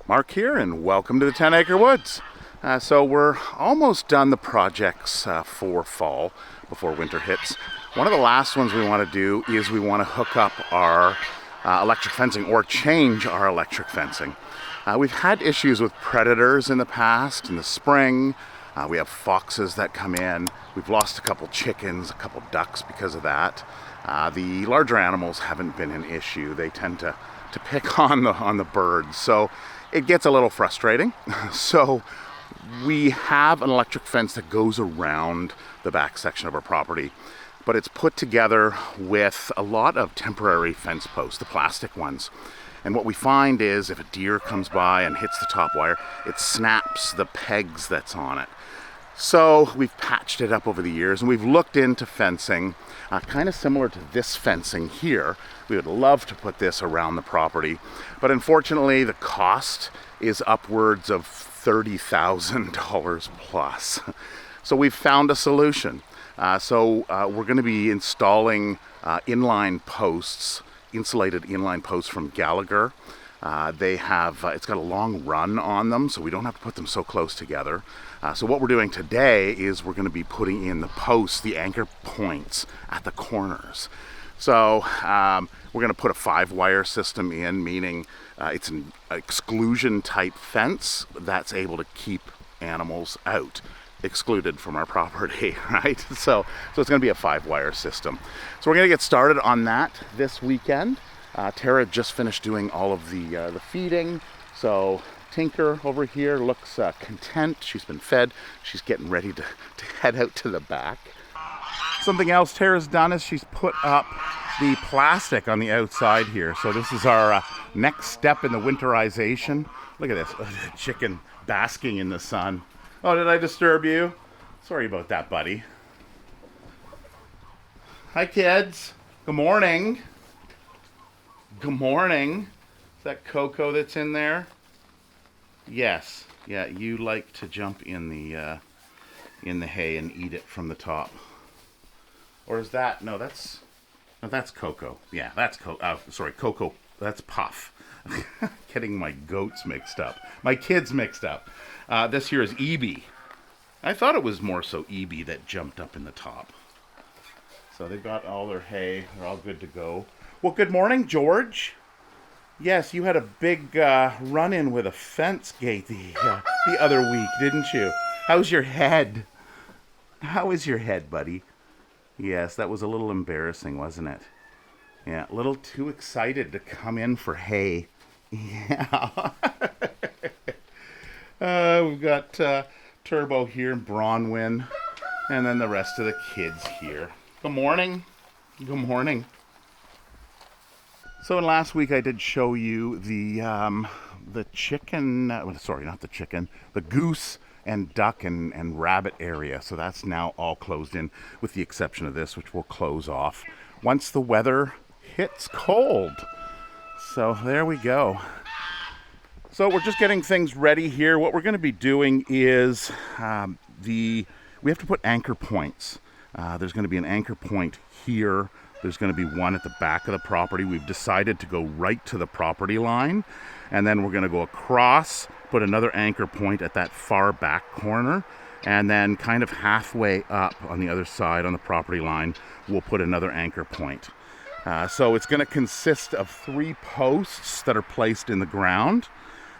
Mark here, and welcome to the 10 Acre Woods. So we're almost done the projects for fall before winter hits. One of the last ones we want to do is we want to hook up our electric fencing or change our electric fencing. We've had issues with predators in the past, in the spring. We have foxes that come in. We've lost a couple chickens, a couple ducks because of that. The larger animals haven't been an issue. They tend to pick on the birds, so it gets a little frustrating. So we have an electric fence that goes around the back section of our property, but it's put together with a lot of temporary fence posts, the plastic ones. And what we find is if a deer comes by and hits the top wire, it snaps the pegs that's on it. So we've patched it up over the years, and we've looked into fencing kind of similar to this fencing here. We would love to put this around the property, but unfortunately the cost is upwards of $30,000 plus. So we've found a solution. We're going to be installing inline posts, insulated inline posts from Gallagher. It's got a long run on them, so we don't have to put them so close together. So what we're doing today is we're going to be putting in the posts, the anchor points at the corners. So we're going to put a 5-wire system in, meaning it's an exclusion type fence that's able to keep animals out, excluded from our property, right? So it's going to be a 5-wire system. So we're going to get started on that this weekend. Tara just finished doing all of the feeding, so Tinker over here looks content. She's been fed. She's getting ready to head out to the back. Something else Tara's done is she's put up the plastic on the outside here. So this is our next step in the winterization. Look at this, a chicken basking in the sun. Oh, did I disturb you? Sorry about that, buddy. Hi, kids. Good morning. Good morning. Is that Coco that's in there? Yes. Yeah, you like to jump in the hay and eat it from the top. Or is that? No, that's Coco. Yeah, that's Coco. That's Puff. Getting my goats mixed up. My kids mixed up. This here is Evie. I thought it was more so Evie that jumped up in the top. So they've got all their hay. They're all good to go. Well, good morning, George. Yes, you had a big run-in with a fence gate the other week, didn't you? How's your head? How is your head, buddy? Yes, that was a little embarrassing, wasn't it? Yeah, a little too excited to come in for hay. Yeah. We've got Turbo here and Bronwyn, and then the rest of the kids here. Good morning. Good morning. So last week I did show you the chicken, sorry, not the chicken, the goose and duck and rabbit area. So that's now all closed in, with the exception of this, which we'll close off once the weather hits cold. So there we go. So we're just getting things ready here. What we're going to be doing is we have to put anchor points. There's going to be an anchor point here. There's going to be one at the back of the property. We've decided to go right to the property line, and then we're going to go across, put another anchor point at that far back corner, and then kind of halfway up on the other side on the property line, we'll put another anchor point. So it's going to consist of 3 posts that are placed in the ground,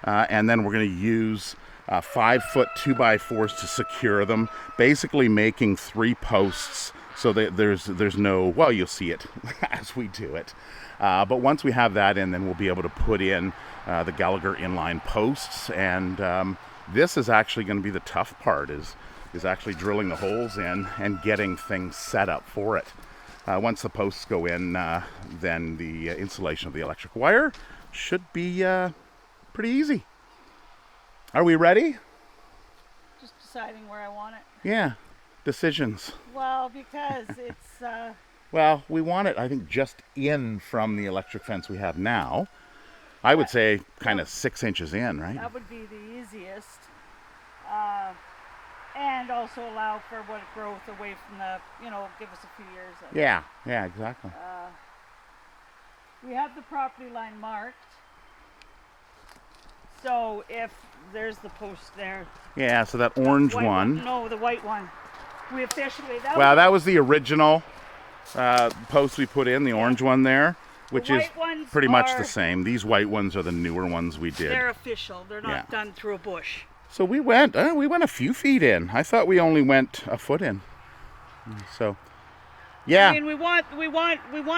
and then we're going to use 5-foot 2x4s to secure them, basically making 3 posts. So there's no, well, you'll see it as we do it. But once we have that in, then we'll be able to put in the Gallagher inline posts. And this is actually going to be the tough part, is actually drilling the holes in and getting things set up for it. Once the posts go in, then the installation of the electric wire should be pretty easy. Are we ready? Just deciding where I want it. Yeah. Decisions. Well, because it's... Well, we want it, I think, just in from the electric fence we have now. I would say kind of 6 inches in, right? That would be the easiest. And also allow for what growth away from the, give us a few years. Yeah, exactly. We have the property line marked. So if there's the post there. Yeah, so that orange White one. No, the white one. We officially, Well, that was the original post we put in, the orange one there, which is white ones pretty much are- the same. These white ones are the newer ones we did. they're official. They're not Yeah. done through a bush. So we went a few feet in. I thought we only went a foot in. So, yeah. I mean, we want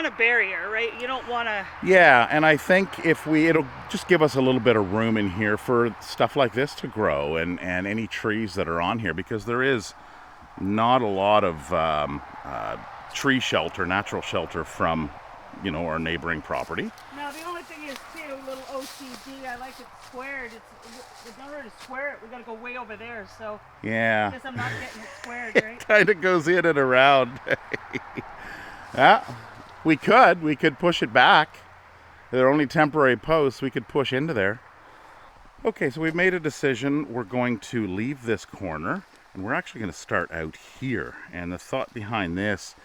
a barrier, right? You don't want to. Yeah, and I think it'll just give us a little bit of room in here for stuff like this to grow and any trees that are on here, because there is not a lot of tree shelter, natural shelter from, our neighboring property. Now the only thing is too, little OCD. I like it squared. In order to square it, we got to go way over there. So I Yeah, guess I'm not getting it squared, right? kind of goes in and around. Yeah, we could push it back. They're only temporary posts. We could push into there. Okay, so we've made a decision. We're going to leave this corner, and we're actually going to start out here. And the thought behind this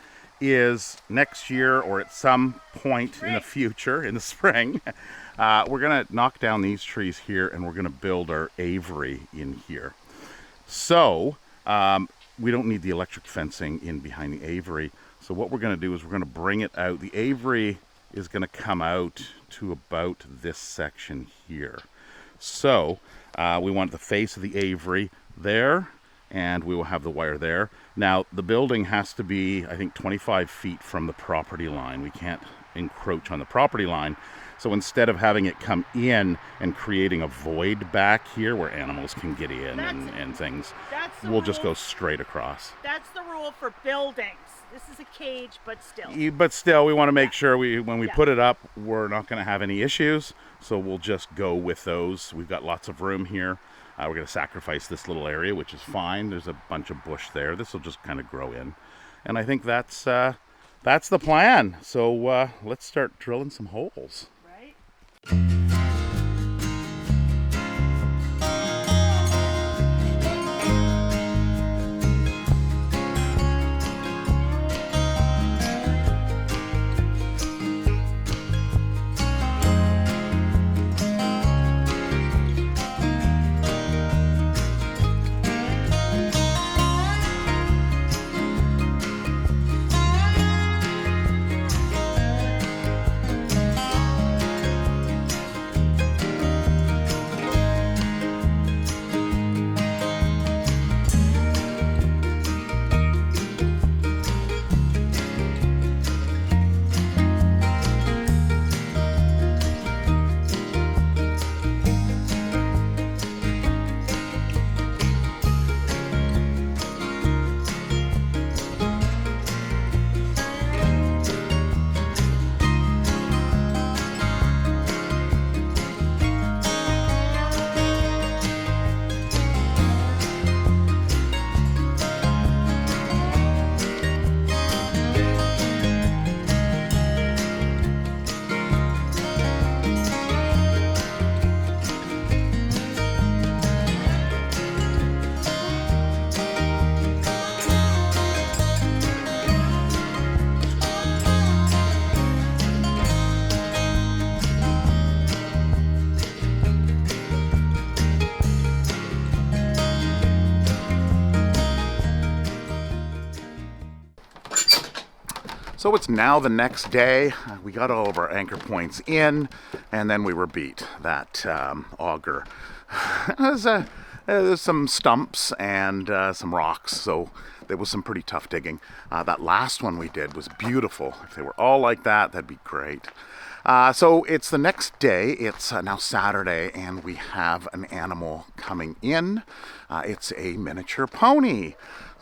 is next year, or at some point in the future, in the spring, we're going to knock down these trees here, and we're going to build our aviary in here. So we don't need the electric fencing in behind the aviary. So what we're going to do is we're going to bring it out. The aviary is going to come out to about this section here. So we want the face of the aviary there, and we will have the wire there. Now the building has to be, I think, 25 feet from the property line. We can't encroach on the property line. So instead of having it come in and creating a void back here where animals can get in and things, we'll just go straight across. That's the rule for buildings. This is a cage, but still. But still, we want to make sure when we put it up, we're not going to have any issues. So we'll just go with those. We've got lots of room here. We're going to sacrifice this little area, which is fine. There's a bunch of bush there. This will just kind of grow in. And I think that's the plan. So let's start drilling some holes. Right? So it's now the next day. We got all of our anchor points in, and then we were beat. That auger. There's some stumps and some rocks, so there was some pretty tough digging. That last one we did was beautiful. If they were all like that, that'd be great. So it's the next day. It's now Saturday, and we have an animal coming in. It's a miniature pony.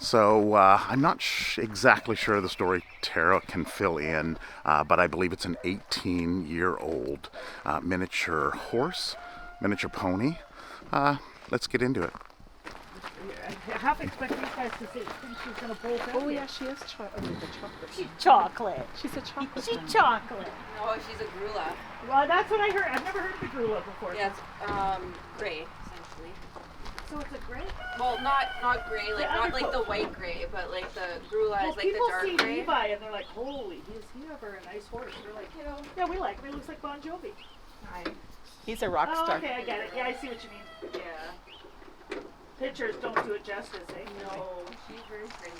So I'm not exactly sure the story Tara can fill in, but I believe it's an 18-year-old miniature horse, miniature pony. Let's get into it. I half expect you guys to think she's going to bolt out. Oh yeah, she is chocolate. She's chocolate. She's a chocolate. She's one. chocolate. No, she's a grula. Well, that's what I heard. I've never heard of the grula before. Yeah, it's gray, essentially. So it's a gray? Well, not gray, like The not like the undercoat. white gray, but like the grula Well, is like the people dark see gray. Levi and they're like, holy, is he ever a nice horse? They're like, You know, yeah, we like him. He looks like Bon Jovi. hi. He's a rock Oh, star. okay, I get it. Yeah, I see what you mean. Yeah. Pictures don't do it justice, eh? No, she's very pretty.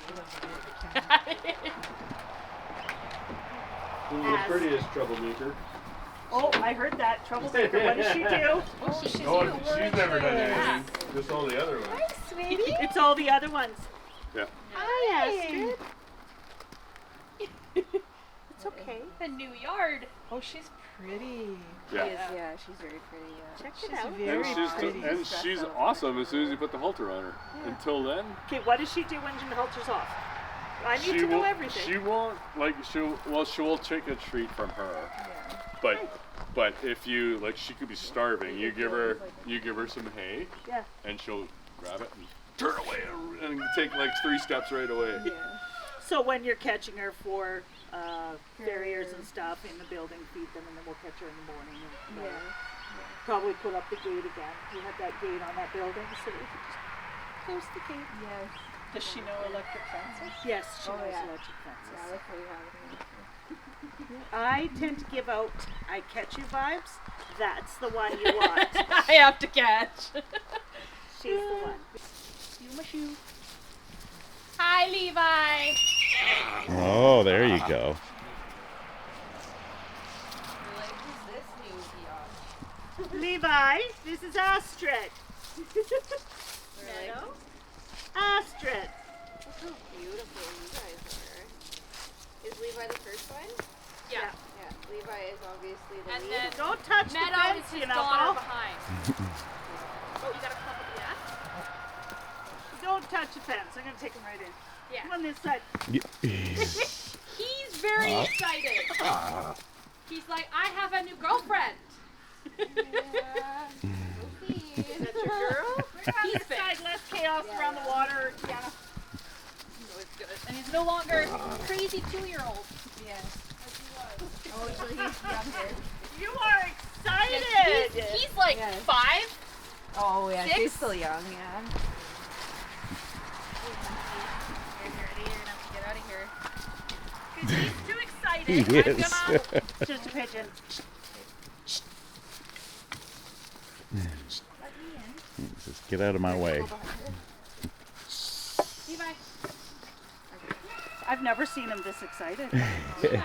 Who's the prettiest troublemaker? Oh, I heard that. Troublemaker. What does she do? Oh, she's No, she's never done anything. Just all the other ones. Sweetie. It's all the other ones. Yeah. Hi, Astrid. It's okay. A new yard. Oh, she's pretty. Yeah. Yeah, she's very pretty. Yeah. Check She's it out. very pretty. And she's awesome as soon as you put the halter on her. Until then, Okay, what does she do when she halters off? I need to know everything. She won't she will take a treat from her. But if you like, she could be starving. You give her some hay. Yeah. And she'll grab it and turn away and take like 3 steps right away. So when you're catching her for farriers and stuff in the building, feed them, and then we'll catch her in the morning. And, probably put up the gate again. We have that gate on that building, so we can just close the gate. Yes. Does she know electric fences? Yes, she Oh, knows yeah. electric fences. Yeah, that's what we have. I tend to give out I catch you vibes. That's the one you want. I have to catch. She's the one. You my shoe. Hi, Levi. Oh, there you go. We're like, who's this new biatch? Levi, this is Astrid. We're like, Astrid. look how beautiful you guys are. Is Levi the first one? Yeah. Yeah. Levi is obviously the And lead. then Don't touch the Meadow fence, is his you know. daughter behind. Oh, you got a couple, yeah? Don't touch the fence. I'm going to take him right in. Yeah. Come on this side. He's very excited. He's like, I have a new girlfriend. Yeah. We'll see. Is that your girl? He's This side, less chaos around the water. Yeah. And he's no longer crazy 2-year-old. Yes. Oh, so he's younger. You are excited. He's like Yes. 5. Oh, yeah. 6? She's still young, yeah. You're gonna have to get out of here. Because he's too excited. He I'm is. gonna... Just a pigeon. Just get out of my way. Levi. I've never seen him this excited. Hey, now.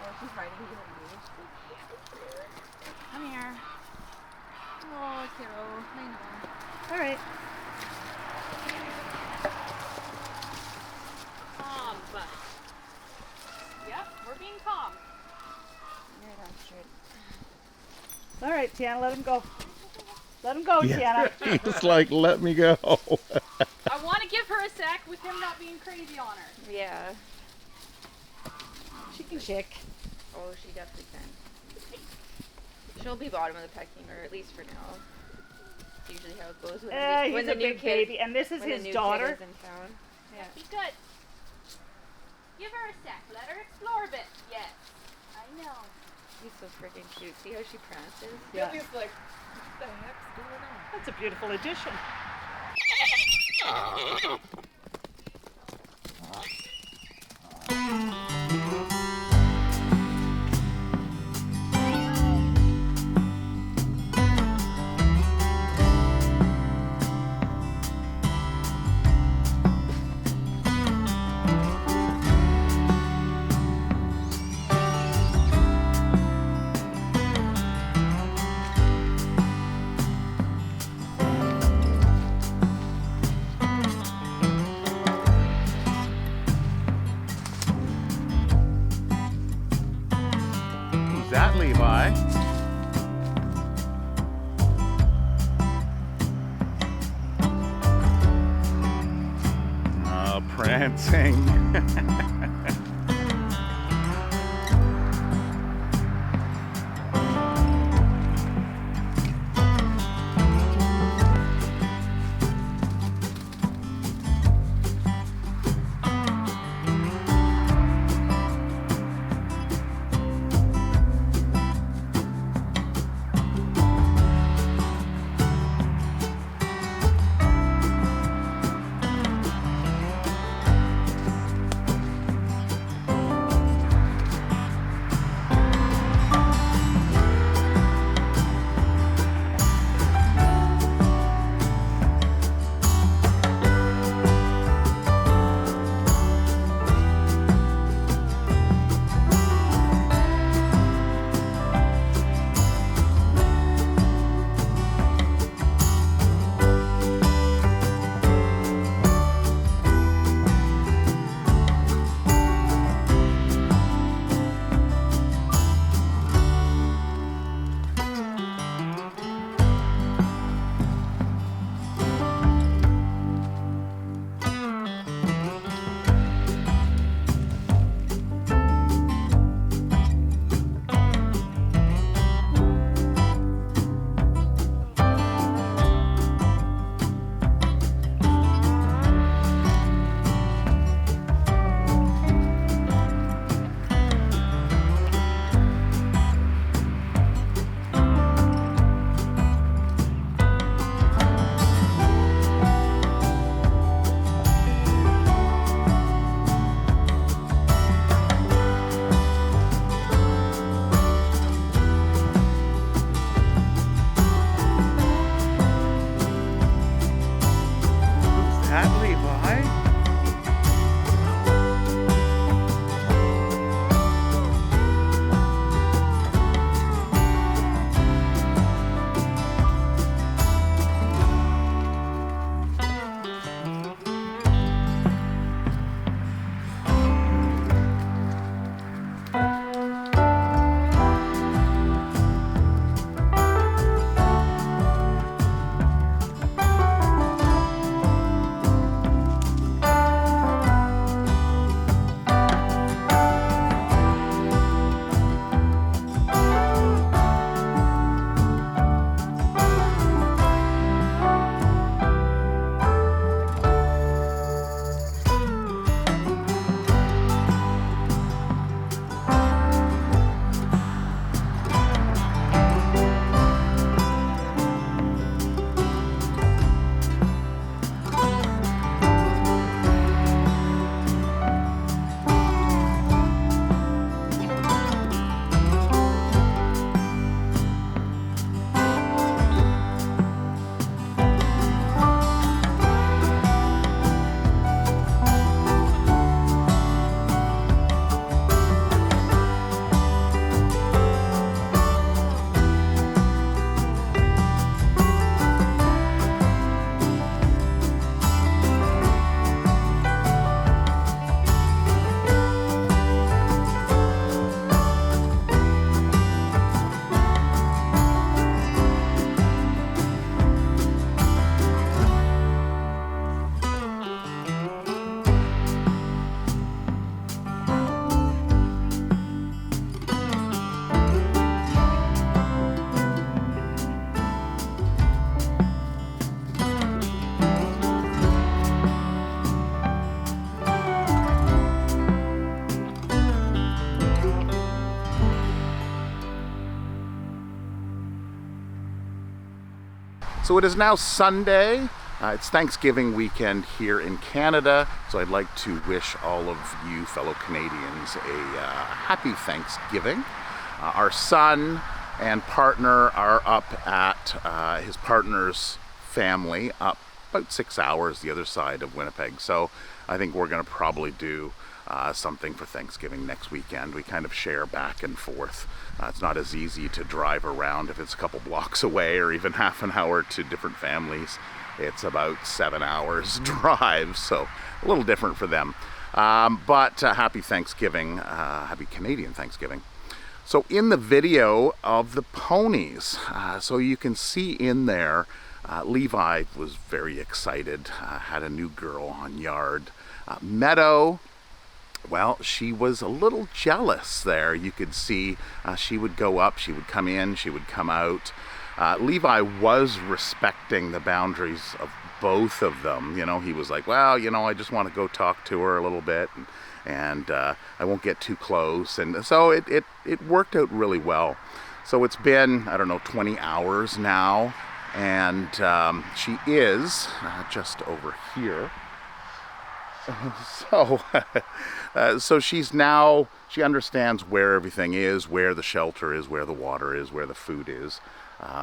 Oh, she's riding you. Come here. Oh, kiddo. I know. All right. Calm, but. Yep, we're being calm. All right, Tiana, let him go. Let him go, Yeah. Tiana. He's like, let me go. I want to give her a sec with him not being crazy on her. Yeah. She can chick. Oh, she definitely can. She'll be bottom of the pecking order, at least for now. It's usually how it goes when, He's when a the new big kid, baby, and this is when his the new daughter. kid is in town. Yeah. Be good. Give her a sec. Let her explore a bit. Yes. I know. He's so freaking cute. See how she prances? Yeah. He's like, what the heck's going on? That's a beautiful addition. Who's that, Levi? Oh, prancing. So it is now Sunday. It's Thanksgiving weekend here in Canada, so I'd like to wish all of you fellow Canadians a happy Thanksgiving. Our son and partner are up at his partner's family, up about 6 hours the other side of Winnipeg. So I think we're going to probably do something for Thanksgiving next weekend. We kind of share back and forth. It's not as easy to drive around if it's a couple blocks away or even half an hour to different families. It's about 7 hours drive, so a little different for them. But happy Thanksgiving, happy Canadian Thanksgiving. So in the video of the ponies, so you can see in there, Levi was very excited, had a new girl on yard. Meadow, well, she was a little jealous there. You could see she would go up, she would come in, she would come out. Levi was respecting the boundaries of both of them. You know, he was like, well, you know, I just want to go talk to her a little bit, and I won't get too close. And so it worked out really well. So it's been, I don't know, 20 hours now, and she is just over here. So, so she's now, she understands where everything is, where the shelter is, where the water is, where the food is.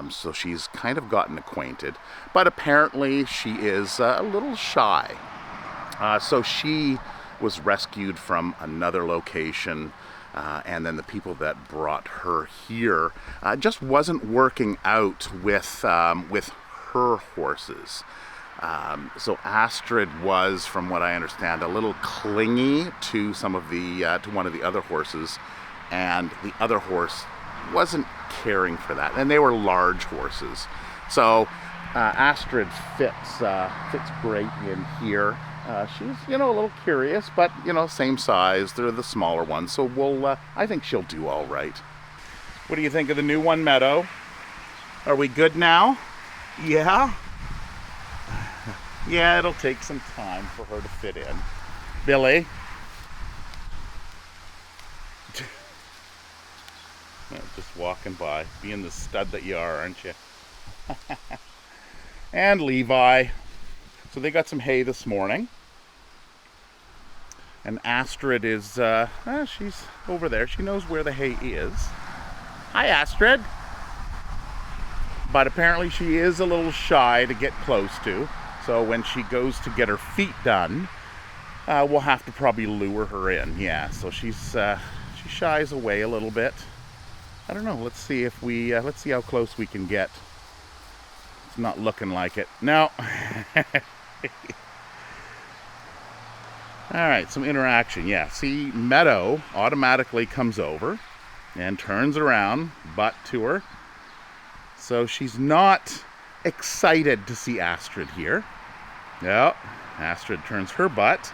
So she's kind of gotten acquainted, but apparently she is a little shy. So she was rescued from another location, and then the people that brought her here just wasn't working out with her horses. So Astrid was, from what I understand, a little clingy to some of the to one of the other horses, and the other horse wasn't caring for that, and they were large horses. So Astrid fits great in here. She's, you know, a little curious, but, you know, same size. They're the smaller ones, so we'll I think she'll do all right. What do you think of the new one, Meadow? Are we good now? Yeah. Yeah, it'll take some time for her to fit in. Billy. Just walking by, being the stud that you are, aren't you? And Levi. So they got some hay this morning. And Astrid is, she's over there. She knows where the hay is. Hi, Astrid. But apparently she is a little shy to get close to. So when she goes to get her feet done, we'll have to probably lure her in. Yeah, so she shies away a little bit. I don't know. Let's see if we let's see how close we can get. It's not looking like it. No. All right, some interaction. Yeah, see, Meadow automatically comes over and turns around, butt to her. So she's not excited to see Astrid here. No, Astrid turns her butt.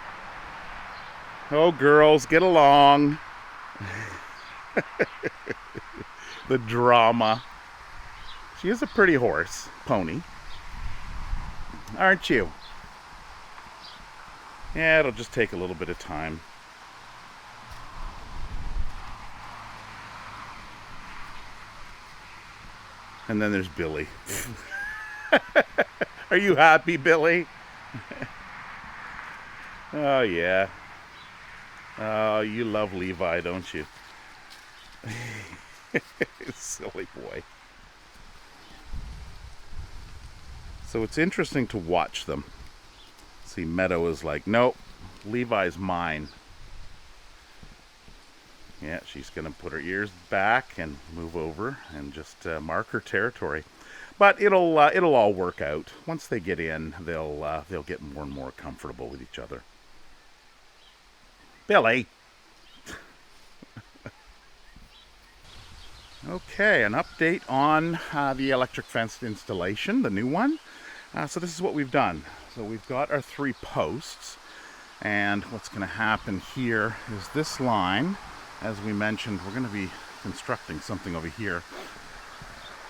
Oh, girls, get along. The drama. She is a pretty horse, pony. Aren't you? Yeah, it'll just take a little bit of time. And then there's Billy. Are you happy, Billy? Oh, yeah. Oh, you love Levi, don't you? Silly boy. So it's interesting to watch them. See, Meadow is like, nope, Levi's mine. Yeah, she's going to put her ears back and move over and just mark her territory. But it'll all work out. Once they get in, they'll get more and more comfortable with each other. Billy. Okay, an update on the electric fence installation, the new one. So this is what we've done. So we've got our 3 posts, and what's going to happen here is this line, as we mentioned, we're going to be constructing something over here.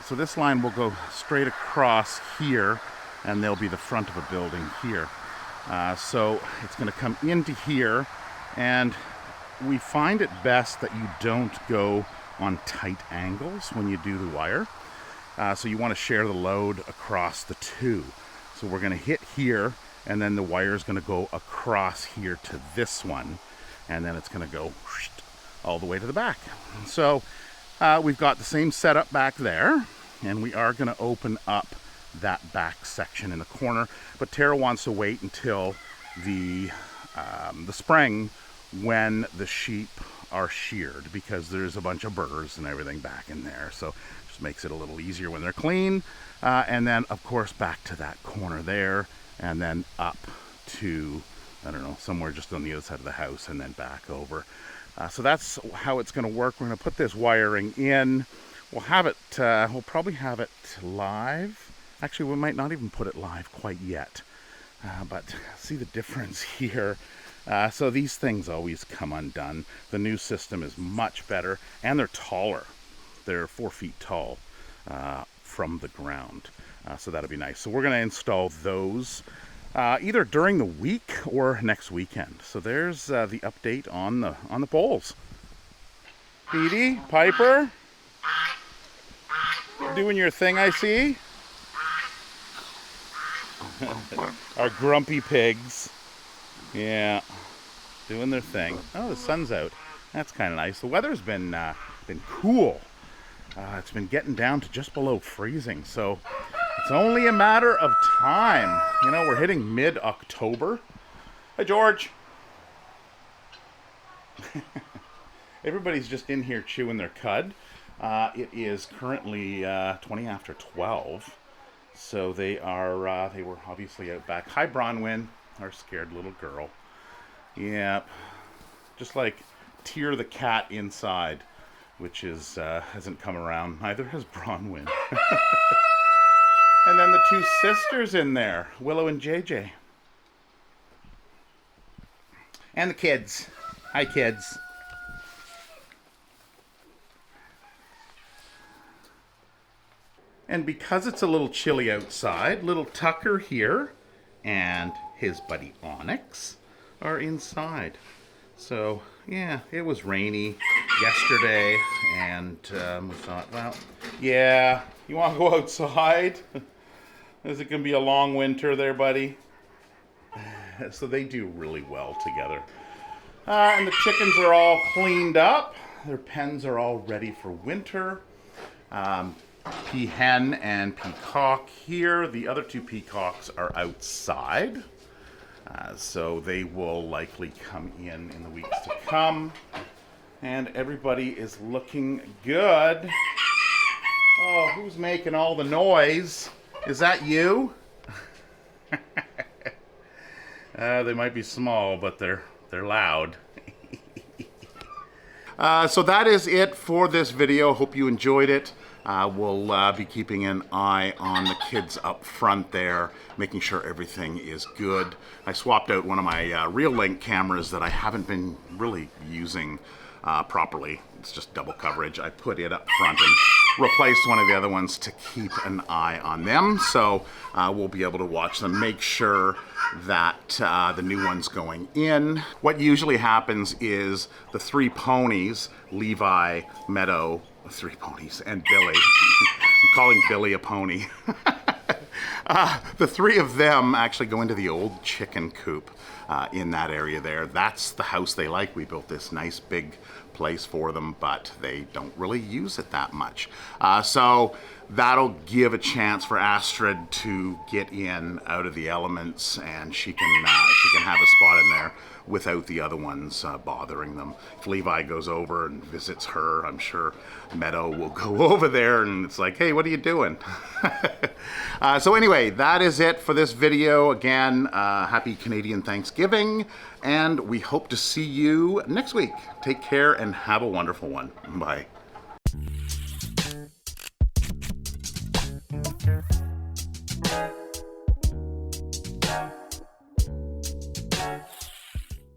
So this line will go straight across here, and there'll be the front of a building here. So it's going to come into here, and we find it best that you don't go on tight angles when you do the wire. So you want to share the load across the two. So we're going to hit here, and then the wire is going to go across here to this one, and then it's going to go all the way to the back. So we've got the same setup back there, and we are going to open up that back section in the corner. But Tara wants to wait until the spring when the sheep are sheared, because there's a bunch of burrs and everything back in there. So just makes it a little easier when they're clean. And then, of course, back to that corner there, and then up to, I don't know, somewhere just on the other side of the house, and then back over. So that's how it's going to work. We're going to put this wiring in. We'll have it, we'll probably have it live. Actually, we might not even put it live quite yet. But see the difference here. So these things always come undone. The new system is much better, and they're taller. They're 4 feet tall from the ground. So that'll be nice. So we're going to install those either during the week or next weekend. So there's the update on the poles. Petey, Piper, you're doing your thing, I see. Our grumpy pigs. Yeah, doing their thing. Oh, the sun's out. That's kind of nice. The weather's been cool. It's been getting down to just below freezing, so it's only a matter of time. You know, we're hitting mid-October. Hi, George. Everybody's just in here chewing their cud. It is currently 20 after 12. So they were obviously out back. Hi, Bronwyn, our scared little girl. Yep. Just like Tear the cat inside, which is hasn't come around. Neither has Bronwyn. And then the two sisters in there, Willow and JJ. And the kids. Hi, kids. And because it's a little chilly outside, little Tucker here and his buddy Onyx are inside. So, yeah, it was rainy yesterday, and we thought, well, yeah, you want to go outside? Is it going to be a long winter there, buddy? So they do really well together. And the chickens are all cleaned up. Their pens are all ready for winter. Peahen and peacock here. The other two peacocks are outside. So they will likely come in the weeks to come. And everybody is looking good. Oh, who's making all the noise? Is that you? They might be small, but they're loud. So that is it for this video. Hope you enjoyed it. We'll be keeping an eye on the kids up front there, making sure everything is good. I swapped out one of my Real Link cameras that I haven't been really using properly. It's just double coverage. I put it up front and replaced one of the other ones to keep an eye on them. So we'll be able to watch them, make sure that the new one's going in. What usually happens is the 3 ponies, Levi, Meadow, 3 ponies, and Billy. I'm calling Billy a pony. The 3 of them actually go into the old chicken coop in that area there. That's the house they like. We built this nice big place for them, but they don't really use it that much. So that'll give a chance for Astrid to get in out of the elements, and she can have a spot in there without the other ones bothering them. If Levi goes over and visits her, I'm sure Meadow will go over there and it's like, hey, what are you doing? So anyway, that is it for this video. Again, happy Canadian Thanksgiving, and we hope to see you next week. Take care and have a wonderful one. Bye.